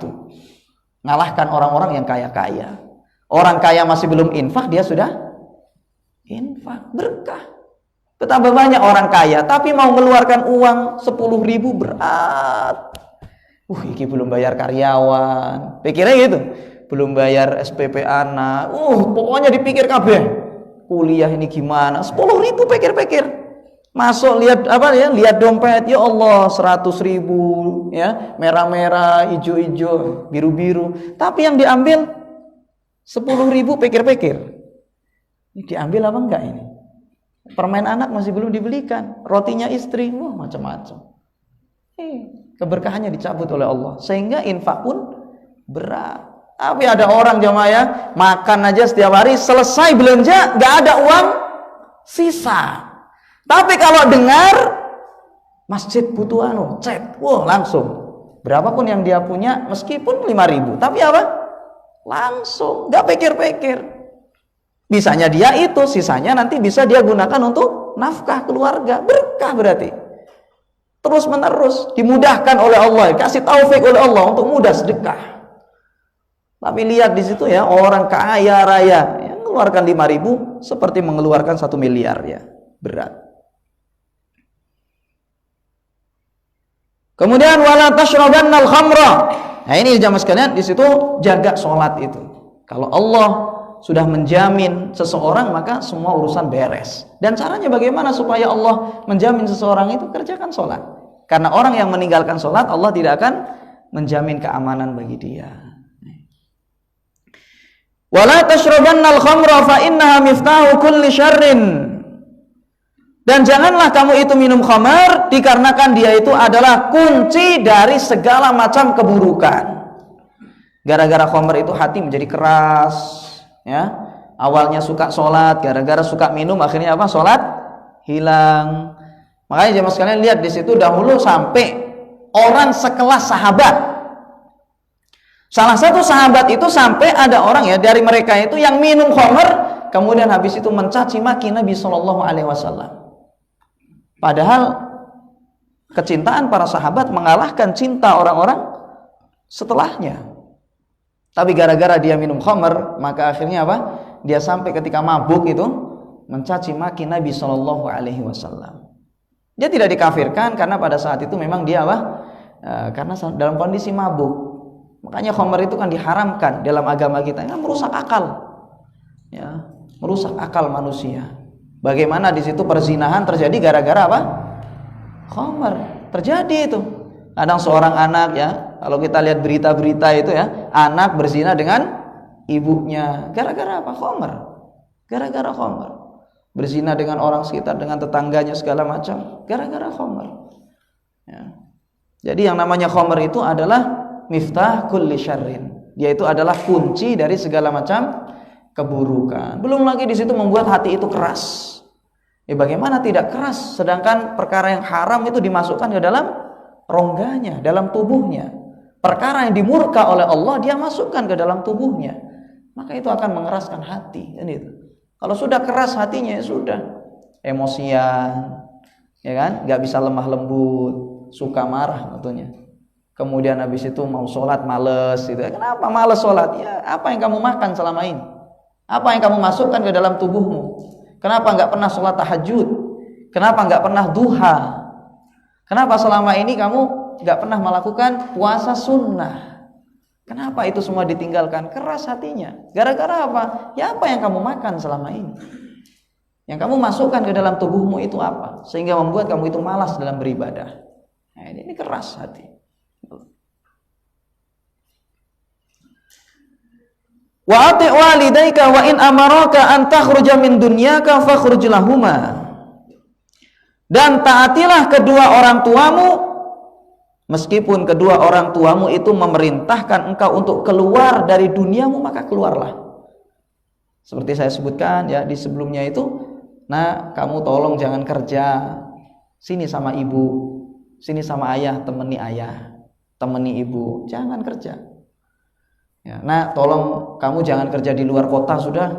Ngalahkan orang-orang yang kaya-kaya. Orang kaya masih belum infak, dia sudah infak, berkah. Betapa banyak orang kaya, tapi mau mengeluarkan uang 10.000 berat. Ini belum bayar karyawan. Pikirnya gitu. Belum bayar SPP anak, pokoknya dipikir kabeh. Kuliah ini gimana? 10.000 pikir-pikir. Masuk lihat apa ya? Lihat dompet, ya Allah 100.000 ya, merah-merah, hijau-hijau, biru-biru. Tapi yang diambil 10.000 pikir-pikir. Ini diambil apa enggak ini? Permen anak masih belum dibelikan, rotinya istri, macam-macam. Keberkahannya dicabut oleh Allah, sehingga infak pun berat. Tapi ada orang jamaah ya, makan aja setiap hari, selesai belanja nggak ada uang sisa. Tapi kalau dengar masjid butuh cek, langsung. Berapapun yang dia punya, meskipun 5.000, tapi apa? Langsung, nggak pikir-pikir. Bisanya dia itu, sisanya nanti bisa dia gunakan untuk nafkah keluarga, berkah berarti. Terus menerus dimudahkan oleh Allah, kasih taufik oleh Allah untuk mudah sedekah. Tapi lihat di situ ya, orang kaya raya yang mengeluarkan 5.000 seperti mengeluarkan 1 miliar ya, berat. Kemudian wala tashrabannal khamra. Nah ini jamaah sekalian, di situ jaga sholat itu. Kalau Allah sudah menjamin seseorang, maka semua urusan beres. Dan caranya bagaimana supaya Allah menjamin seseorang itu? Kerjakan sholat. Karena orang yang meninggalkan sholat, Allah tidak akan menjamin keamanan bagi dia. Wala tashrabannal khamra fa innaha miftahu kulli syarrin. Dan janganlah kamu itu minum khamar, dikarenakan dia itu adalah kunci dari segala macam keburukan. Gara-gara khamar itu hati menjadi keras, ya. Awalnya suka sholat, gara-gara suka minum akhirnya apa? Sholat hilang. Makanya jemaah sekalian lihat di situ dahulu sampai orang sekelas sahabat. Salah satu sahabat itu sampai ada orang ya dari mereka itu yang minum khamar, kemudian habis itu mencaci maki Nabi Shallallahu Alaihi Wasallam. Padahal kecintaan para sahabat mengalahkan cinta orang-orang setelahnya. Tapi gara-gara dia minum khamar, maka akhirnya apa? Dia sampai ketika mabuk itu mencaci maki Nabi Shallallahu Alaihi Wasallam. Dia tidak dikafirkan karena pada saat itu memang dia apa? Karena dalam kondisi mabuk. Makanya khamar itu kan diharamkan dalam agama kita, kan merusak akal, ya, merusak akal manusia. Bagaimana di situ perzinahan terjadi gara-gara apa? Khamar terjadi itu. Kadang seorang anak ya, kalau kita lihat berita-berita itu ya, anak berzina dengan ibunya, gara-gara apa? Khamar. Gara-gara khamar. Berzina dengan orang sekitar, dengan tetangganya segala macam, gara-gara khamar. Ya. Jadi yang namanya khamar itu adalah miftah kulli syarrin. Dia itu adalah kunci dari segala macam keburukan. Belum lagi di situ membuat hati itu keras. Bagaimana tidak keras sedangkan perkara yang haram itu dimasukkan ke dalam rongganya, dalam tubuhnya. Perkara yang dimurka oleh Allah dia masukkan ke dalam tubuhnya. Maka itu akan mengeraskan hati, kan itu. Kalau sudah keras hatinya ya sudah, emosian, ya kan, nggak bisa lemah lembut, suka marah tentunya. Kemudian habis itu mau sholat males, gitu. Kenapa males sholat? Ya apa yang kamu makan selama ini? Apa yang kamu masukkan ke dalam tubuhmu? Kenapa nggak pernah sholat tahajud? Kenapa nggak pernah duha? Kenapa selama ini kamu nggak pernah melakukan puasa sunnah? Kenapa itu semua ditinggalkan? Keras hatinya. Gara-gara apa? Ya apa yang kamu makan selama ini? Yang kamu masukkan ke dalam tubuhmu itu apa? Sehingga membuat kamu itu malas dalam beribadah. Nah, ini keras hati. Wa ati' walidayka wa in amaraka an takhruja min dunyaka fakhruj lahuma. Dan taatilah kedua orang tuamu meskipun kedua orang tuamu itu memerintahkan engkau untuk keluar dari duniamu, maka keluarlah. Seperti saya sebutkan ya di sebelumnya itu, nah kamu tolong jangan kerja, sini sama ibu, sini sama ayah, temani ibu, jangan kerja. Ya, nah tolong kamu jangan kerja di luar kota, sudah,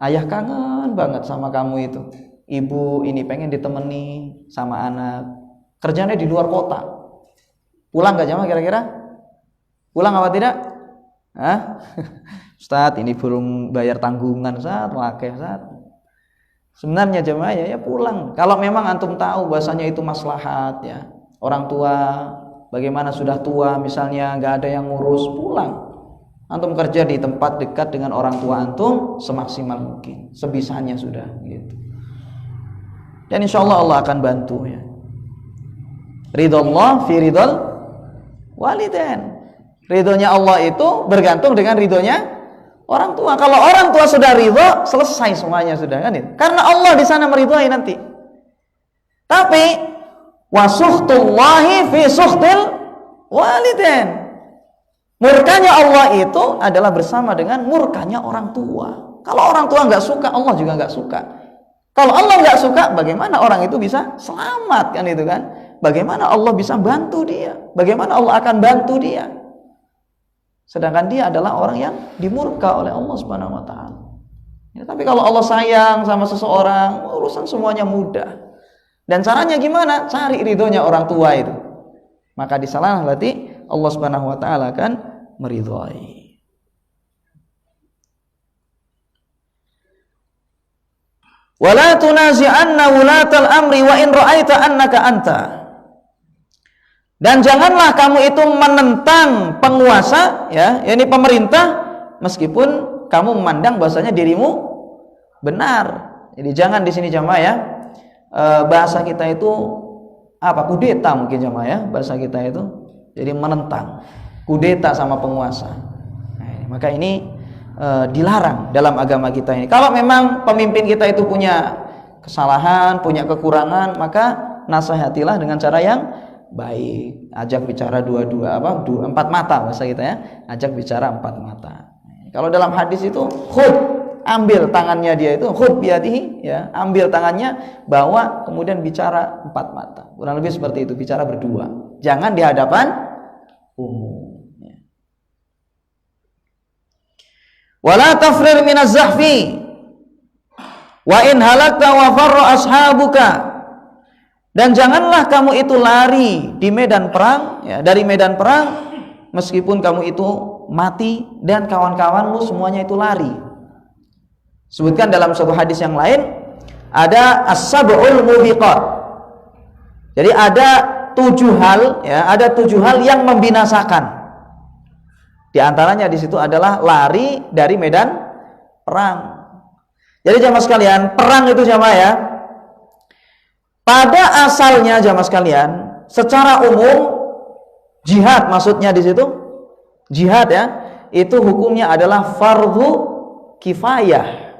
ayah kangen banget sama kamu itu, ibu ini pengen ditemani sama anak, kerjanya di luar kota. Pulang gak jamaah kira-kira? Pulang apa tidak? Hah? Ustaz, ini belum bayar tanggungan, Ustaz, wakil, Ustaz. Sebenarnya jamaah ya pulang. Kalau memang antum tahu bahasanya itu maslahat ya. Orang tua, bagaimana sudah tua misalnya, gak ada yang ngurus, pulang. Antum kerja di tempat dekat dengan orang tua antum semaksimal mungkin, sebisanya sudah gitu. Dan insya Allah akan bantu ya. Ridallah fi ridal walidain. Ridhonya Allah itu bergantung dengan ridhonya orang tua. Kalau orang tua sudah ridho, selesai semuanya sudah kan itu. Karena Allah di sana meridhai nanti. Tapi wasuhtullahi fi suhtil walidain. Murkanya Allah itu adalah bersama dengan murkanya orang tua. Kalau orang tua nggak suka, Allah juga nggak suka. Kalau Allah nggak suka, bagaimana orang itu bisa selamat kan itu kan? Bagaimana Allah bisa bantu dia? Bagaimana Allah akan bantu dia? Sedangkan dia adalah orang yang dimurka oleh Allah Subhanahu wa taala. Ya, tapi kalau Allah sayang sama seseorang, urusan semuanya mudah. Dan caranya gimana? Cari ridhonya orang tua itu. Maka di sana nanti Allah Subhanahu wa taala akan meridhai. Wala tunazi'anna wulatal amri wa in ra'aita annaka anta. Dan janganlah kamu itu menentang penguasa ya, yakni pemerintah, meskipun kamu memandang bahasanya dirimu benar. Jadi jangan di sini jamaah ya. Bahasa kita itu apa? Kudeta mungkin jamaah ya, bahasa kita itu. Jadi menentang, kudeta sama penguasa. Nah, maka ini dilarang dalam agama kita ini. Kalau memang pemimpin kita itu punya kesalahan, punya kekurangan, maka nasihatilah dengan cara yang baik. Ajak bicara empat mata bahasa kita ya. Ajak bicara empat mata. Kalau dalam hadis itu khud, ambil tangannya dia itu, khud biyadihi ya, ambil tangannya, bawa kemudian bicara empat mata. Kurang lebih seperti itu, bicara berdua. Jangan di hadapan umum. Wala tafrir minaz zahfi wa in halakta wa farra ashabuka. Dan janganlah kamu itu lari di medan perang ya, dari medan perang meskipun kamu itu mati dan kawan-kawanmu semuanya itu lari. Sebutkan dalam suatu hadis yang lain ada as-sab'ul mubiqat. Jadi ada 7 hal ya, ada 7 hal yang membinasakan. Di antaranya di situ adalah lari dari medan perang. Jadi jamaah sekalian, perang itu jamaah ya, pada asalnya jamaah sekalian, secara umum jihad maksudnya di situ, jihad ya, itu hukumnya adalah fardhu kifayah.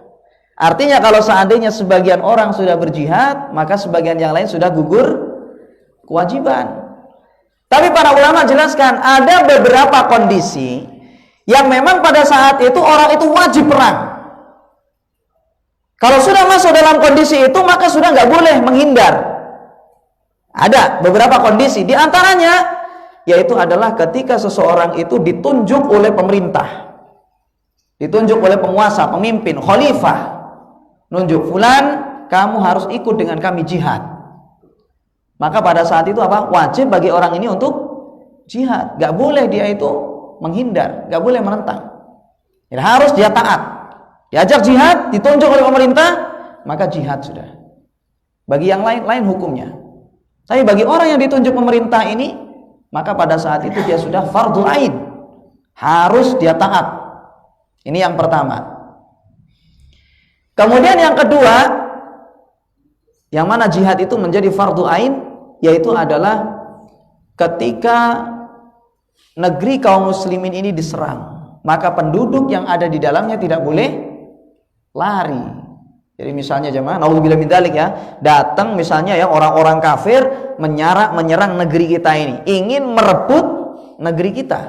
Artinya kalau seandainya sebagian orang sudah berjihad, maka sebagian yang lain sudah gugur kewajiban. Tapi para ulama jelaskan ada beberapa kondisi yang memang pada saat itu orang itu wajib perang. Kalau sudah masuk dalam kondisi itu, maka sudah nggak boleh menghindar. Ada beberapa kondisi, di antaranya yaitu adalah ketika seseorang itu ditunjuk oleh pemerintah, ditunjuk oleh penguasa, pemimpin, khalifah. nunjuk fulan, kamu harus ikut dengan kami jihad. Maka pada saat itu apa? Wajib bagi orang ini untuk jihad. Gak boleh dia itu menghindar, gak boleh menentang. Ya, harus dia taat. Diajak jihad, ditunjuk oleh pemerintah, maka jihad sudah. Bagi yang lain hukumnya. Tapi bagi orang yang ditunjuk pemerintah ini, maka pada saat itu dia sudah fardhu ain. Harus dia taat. Ini yang pertama. Kemudian yang kedua, yang mana jihad itu menjadi fardhu ain, yaitu adalah ketika negeri kaum muslimin ini diserang, maka penduduk yang ada di dalamnya tidak boleh lari. Jadi misalnya jemaah, naudzubillah min dzalik ya, datang misalnya ya orang-orang kafir menyerang negeri kita ini, ingin merebut negeri kita.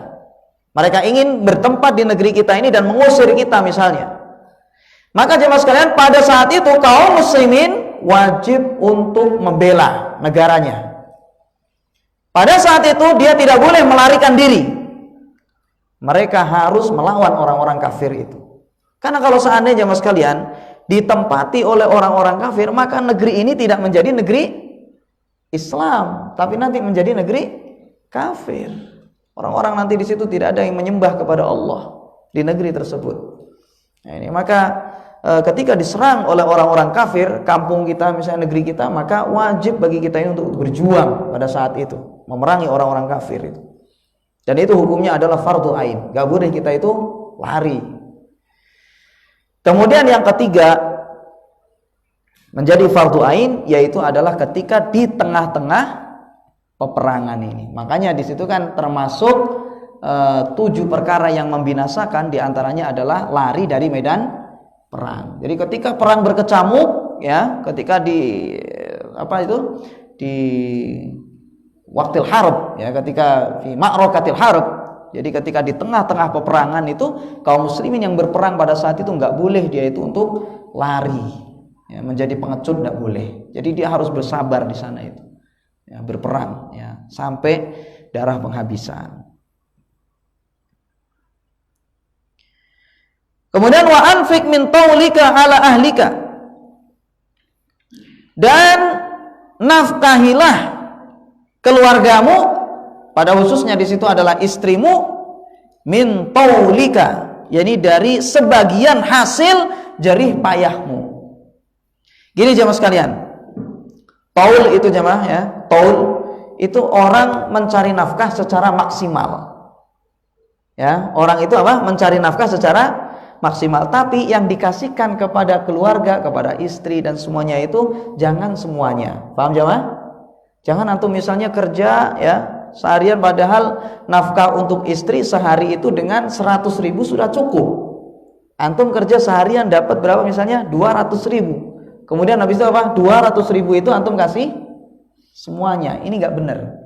Mereka ingin bertempat di negeri kita ini dan mengusir kita misalnya. Maka jemaah sekalian, pada saat itu kaum muslimin wajib untuk membela negaranya. Pada saat itu dia tidak boleh melarikan diri. Mereka harus melawan orang-orang kafir itu. Karena kalau seandainya jemaah sekalian ditempati oleh orang-orang kafir, maka negeri ini tidak menjadi negeri Islam, tapi nanti menjadi negeri kafir. Orang-orang nanti di situ tidak ada yang menyembah kepada Allah di negeri tersebut. Nah, ini maka ketika diserang oleh orang-orang kafir kampung kita misalnya, negeri kita, maka wajib bagi kita ini untuk berjuang pada saat itu, memerangi orang-orang kafir itu. Dan itu hukumnya adalah fardhu ain. Gak boleh kita itu lari. Kemudian yang ketiga menjadi fardhu ain, yaitu adalah ketika di tengah-tengah peperangan ini. Makanya di situ kan termasuk 7 perkara yang membinasakan, diantaranya adalah lari dari medan perang. Jadi ketika perang berkecamuk, ya, ketika di waktil harb, ya, ketika di ma'rakatil harb. Jadi ketika di tengah-tengah peperangan itu, kaum muslimin yang berperang pada saat itu nggak boleh dia itu untuk lari, ya, menjadi pengecut, nggak boleh. Jadi dia harus bersabar di sana itu, ya, berperang, ya, sampai darah penghabisan. Kemudian wa anfik min taulika ala ahlika, dan nafkahilah keluargamu, pada khususnya di situ adalah istrimu, min taulika, yakni dari sebagian hasil jerih payahmu. Gini jemaah sekalian, taul itu jemaah ya, taul itu orang mencari nafkah secara maksimal. Ya, orang itu apa? Mencari nafkah secara maksimal, tapi yang dikasihkan kepada keluarga, kepada istri dan semuanya itu jangan semuanya. Paham jemaah? Jangan antum misalnya kerja ya seharian, padahal nafkah untuk istri sehari itu dengan 100.000 sudah cukup. Antum kerja seharian dapat berapa misalnya? 200.000. Kemudian habis itu apa? 200.000 itu antum kasih semuanya. Ini nggak benar.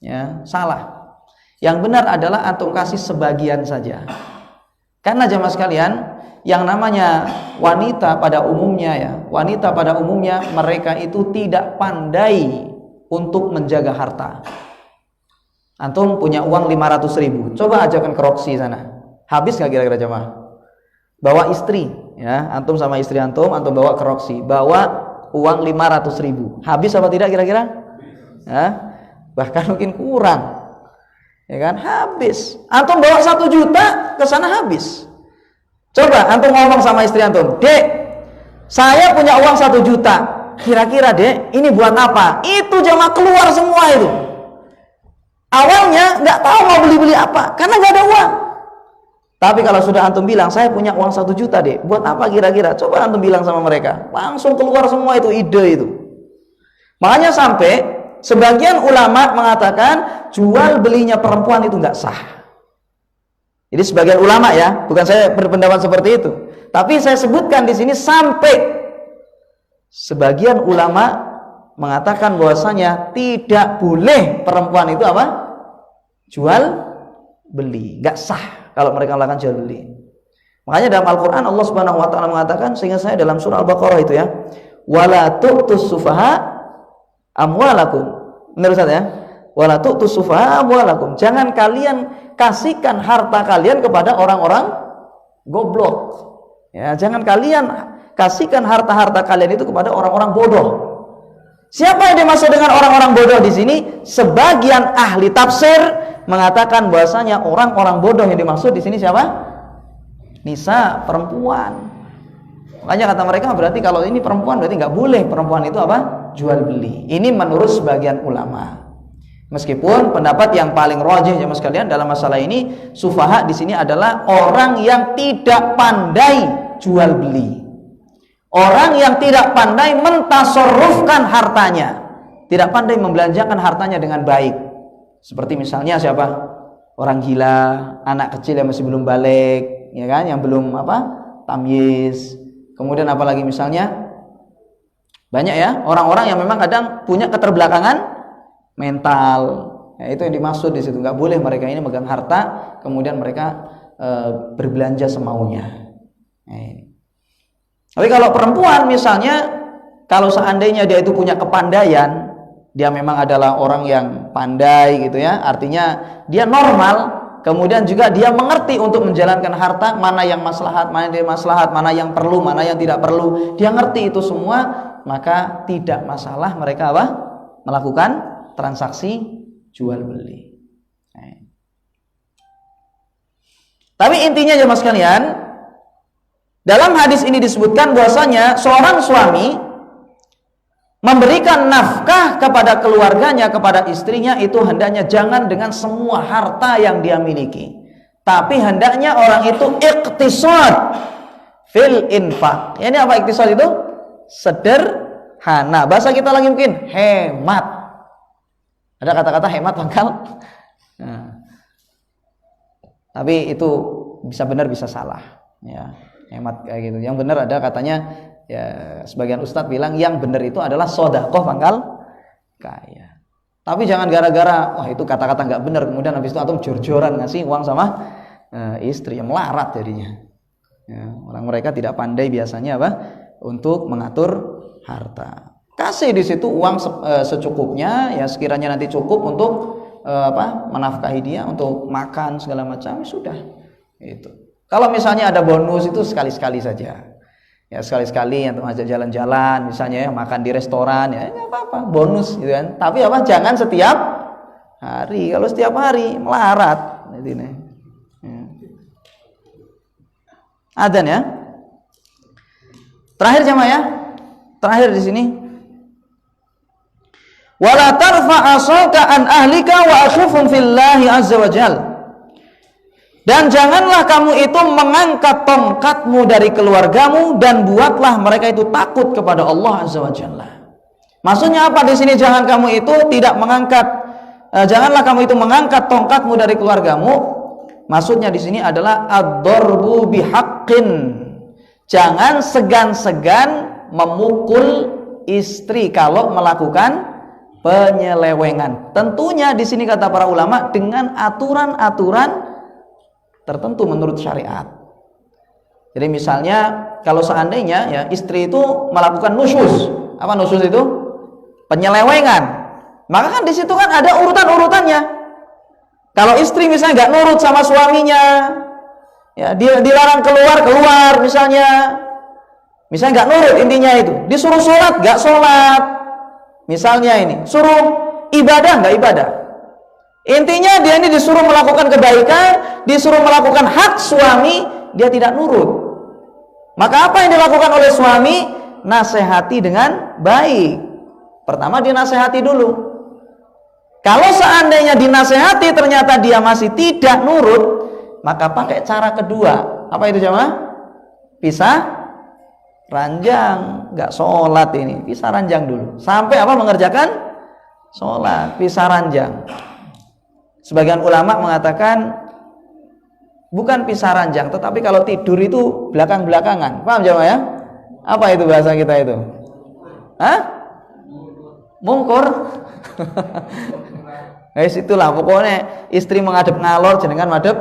Ya, salah. Yang benar adalah antum kasih sebagian saja. Karena jemaah sekalian, yang namanya wanita pada umumnya mereka itu tidak pandai untuk menjaga harta. Antum punya uang 500.000, coba ajakan ke Roxy sana, habis nggak kira-kira jemaah? Bawa istri, ya, antum sama istri antum bawa ke Roxy, bawa uang 500.000, habis apa tidak kira-kira? Ya, bahkan mungkin kurang, ya kan? Habis. Antum bawa 1 juta ke sana habis. Coba antum ngomong sama istri antum, Dek, saya punya uang 1 juta, kira-kira Dek, ini buat apa? Itu jemaah keluar semua itu. Awalnya nggak tahu mau beli-beli apa, karena nggak ada uang. Tapi kalau sudah antum bilang, saya punya uang 1 juta deh, buat apa kira-kira? Coba antum bilang sama mereka, langsung keluar semua itu ide itu. Makanya sampai sebagian ulama mengatakan jual belinya perempuan itu nggak sah. Jadi sebagian ulama ya, bukan saya berpendapat seperti itu, tapi saya sebutkan di sini sampai sebagian ulama mengatakan bahwasanya tidak boleh perempuan itu apa? Jual beli, nggak sah kalau mereka melakukan jual beli. Makanya dalam Al-Quran Allah Subhanahu Wa Taala mengatakan, sehingga saya dalam surah Al-Baqarah itu ya, wala tu'tus sufaha amwalakum, menurut saya, wala tu'tus sufaha amwalakum, jangan kalian kasihkan harta kalian kepada orang-orang goblok. Ya, jangan kalian kasihkan harta-harta kalian itu kepada orang-orang bodoh. Siapa yang dimaksud dengan orang-orang bodoh di sini? Sebagian ahli tafsir mengatakan bahwasanya orang-orang bodoh yang dimaksud di sini siapa? Nisa, perempuan. Makanya kata mereka berarti kalau ini perempuan berarti nggak boleh perempuan itu apa? Jual beli. Ini menurut sebagian ulama. Meskipun pendapat yang paling rajih jemaah sekalian dalam masalah ini, sufaha di sini adalah orang yang tidak pandai jual beli. Orang yang tidak pandai mentasarrufkan hartanya. Tidak pandai membelanjakan hartanya dengan baik. Seperti misalnya siapa? Orang gila, anak kecil yang masih belum balik, ya kan? Yang belum tamyiz. Kemudian apalagi misalnya? Banyak ya, orang-orang yang memang kadang punya keterbelakangan mental, ya, itu yang dimaksud di situ. Nggak boleh mereka ini megang harta kemudian mereka berbelanja semaunya. Nah, ini. Tapi kalau perempuan misalnya, kalau seandainya dia itu punya kepandaian, dia memang adalah orang yang pandai gitu ya, artinya dia normal, kemudian juga dia mengerti untuk menjalankan harta, mana yang maslahat, mana yang tidak maslahat, mana yang perlu, mana yang tidak perlu, dia ngerti itu semua, maka tidak masalah mereka melakukan transaksi jual beli. Nah. Tapi intinya jemaah sekalian, dalam hadis ini disebutkan bahwasanya seorang suami memberikan nafkah kepada keluarganya, kepada istrinya itu hendaknya jangan dengan semua harta yang dia miliki, tapi hendaknya orang itu iqtisad fil infaq. Ini apa iqtisad itu? Sederhana. Bahasa kita lagi mungkin hemat. Ada kata-kata hemat pangkal. Nah. Tapi itu bisa benar bisa salah. Ya, hemat kayak gitu. Yang benar ada katanya, ya sebagian ustadz bilang yang benar itu adalah sedekah pangkal kaya. Tapi jangan gara-gara wah itu kata-kata nggak benar kemudian habis itu antum jor-joran ngasih uang sama istri, yang melarat jadinya. Ya, orang mereka tidak pandai biasanya untuk mengatur harta. Kasih di situ uang secukupnya, ya sekiranya nanti cukup untuk menafkahi dia, untuk makan segala macam, sudah. Itu. Kalau misalnya ada bonus itu sekali-sekali saja. Ya sekali-sekali untuk ajak jalan-jalan, misalnya ya makan di restoran, ya nggak apa-apa, bonus gitu kan. Tapi jangan setiap hari. Kalau setiap hari melarat. Ini. Ya. Adzan ya. Terakhir jamaah ya. Terakhir di sini. Wala tarfa asaka an ahlika wa akhufum fillahi azza wa jal. Dan janganlah kamu itu mengangkat tongkatmu dari keluargamu dan buatlah mereka itu takut kepada Allah azza wa jalla. Maksudnya apa di sini? Jangan kamu itu tidak mengangkat, janganlah kamu itu mengangkat tongkatmu dari keluargamu. Maksudnya di sini adalah ad-darbu bihaqqin. Jangan segan-segan memukul istri kalau melakukan penyelewengan. Tentunya di sini kata para ulama dengan aturan-aturan tertentu menurut syariat. Jadi misalnya kalau seandainya ya istri itu melakukan nusyuz. Apa nusyuz itu? Penyelewengan. Maka kan di situ kan ada urutan-urutannya. Kalau istri misalnya nggak nurut sama suaminya, ya dia dilarang keluar misalnya nggak nurut, intinya itu disuruh sholat nggak sholat. Misalnya ini, suruh ibadah nggak ibadah. Intinya dia ini disuruh melakukan kebaikan, disuruh melakukan hak suami, dia tidak nurut. Maka apa yang dilakukan oleh suami? Nasihati dengan baik. Pertama dinasihati dulu. Kalau seandainya dinasihati ternyata dia masih tidak nurut, maka pakai cara kedua. Apa itu jemaah? Pisah ranjang, nggak sholat ini, pisah ranjang dulu sampai mengerjakan sholat, pisah ranjang. Sebagian ulama mengatakan bukan pisah ranjang, tetapi kalau tidur itu belakang-belakangan. Paham jemaah ya? Apa itu bahasa kita itu? Mungkur. Itulah pokoknya istri menghadap ngalor jenengan madhep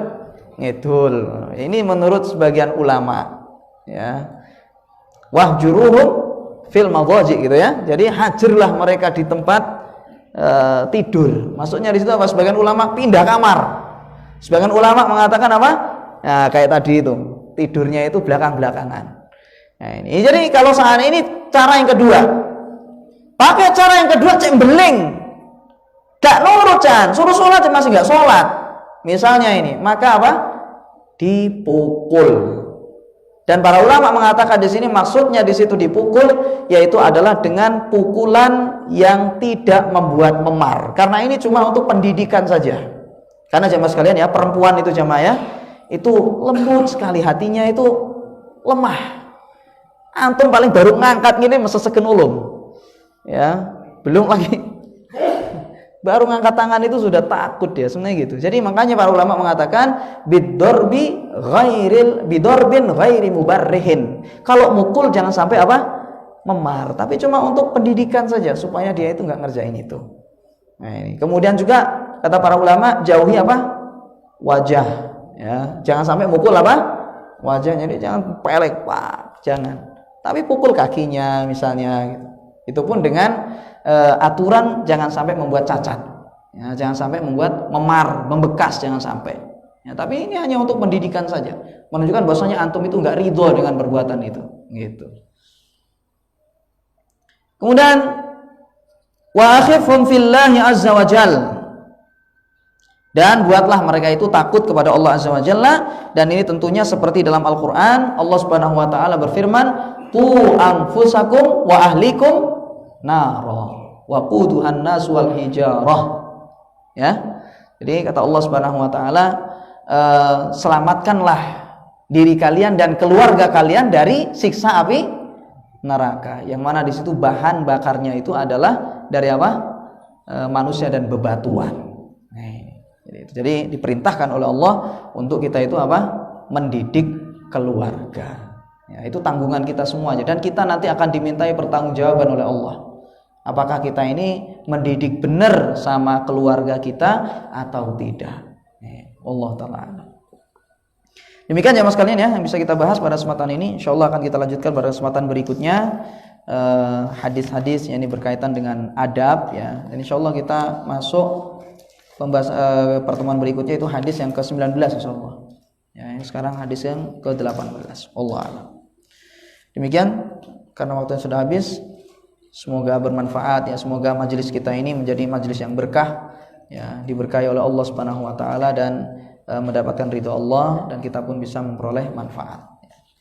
ngidul. Ini menurut sebagian ulama ya. Wahjuruhum fil madhaji gitu ya. Jadi hajarlah mereka di tempat tidur. Maksudnya di situ apa? Sebagian ulama pindah kamar. Sebagian ulama mengatakan apa? Nah, kayak tadi itu, tidurnya itu belakang-belakangan. Nah, ini. Jadi kalau saat ini cara yang kedua. Pakai cara yang kedua cembeling. Gak nurut Chan, suruh sholat masih gak sholat. Misalnya ini, maka apa? Dipukul. Dan para ulama mengatakan di sini maksudnya di situ dipukul yaitu adalah dengan pukulan yang tidak membuat memar. Karena ini cuma untuk pendidikan saja. Karena jamaah sekalian ya, perempuan itu jamaah ya, itu lembut sekali hatinya, itu lemah. Antum paling baru ngangkat gini meseseken ulum. Ya, belum lagi baru ngangkat tangan itu sudah takut dia sebenarnya gitu. Jadi makanya para ulama mengatakan bidorbin ghairi mubarrihin. Kalau mukul jangan sampai apa? Memar, tapi cuma untuk pendidikan saja supaya dia itu nggak ngerjain itu. Nah, ini. Kemudian juga kata para ulama jauhi apa? Wajah, ya. Jangan sampai mukul apa? Wajahnya, jadi jangan pelek, Pak. Jangan. Tapi pukul kakinya misalnya gitu. Itu pun dengan aturan jangan sampai membuat cacat, ya, jangan sampai membuat memar, membekas, jangan sampai. Ya, tapi ini hanya untuk pendidikan saja, menunjukkan bahwasanya antum itu nggak ridho dengan perbuatan itu, gitu. Kemudian wa akhifhum fillahi azza wajal, dan buatlah mereka itu takut kepada Allah azza wajalla. Dan ini tentunya seperti dalam Al-Quran Allah subhanahu wa ta'ala berfirman, qu anfusakum wa ahlikum nara wa quduhan nas wal hijarah. Ya. Jadi kata Allah Subhanahu wa taala, selamatkanlah diri kalian dan keluarga kalian dari siksa api neraka. Yang mana di situ bahan bakarnya itu adalah dari apa? Manusia dan bebatuan. Jadi diperintahkan oleh Allah untuk kita itu apa? Mendidik keluarga. Ya, itu tanggungan kita semuanya, dan kita nanti akan dimintai pertanggungjawaban oleh Allah. Apakah kita ini mendidik benar sama keluarga kita atau tidak? Allah Ta'ala. Demikian jamaah sekalian ya yang bisa kita bahas pada kesempatan ini. InsyaAllah akan kita lanjutkan pada kesempatan berikutnya, hadis-hadis yang ini berkaitan dengan adab ya. Dan InsyaAllah kita masuk pertemuan berikutnya itu hadis yang ke-19 InsyaAllah. Ya, sekarang hadis yang ke-18. Allah a'lam. Demikian, karena waktu yang sudah habis. Semoga bermanfaat ya, semoga majelis kita ini menjadi majelis yang berkah ya, diberkahi oleh Allah Subhanahu wa taala dan mendapatkan ridha Allah, dan kita pun bisa memperoleh manfaat.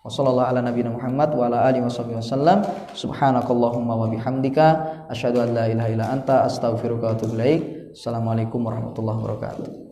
Wassallallahu ala nabiyina Muhammad wa ala alihi wasallam. Subhanakallahumma wa bihamdika asyhadu an la ilaha illa anta astaghfiruka wa atubu ilaik. Assalamualaikum warahmatullahi wabarakatuh.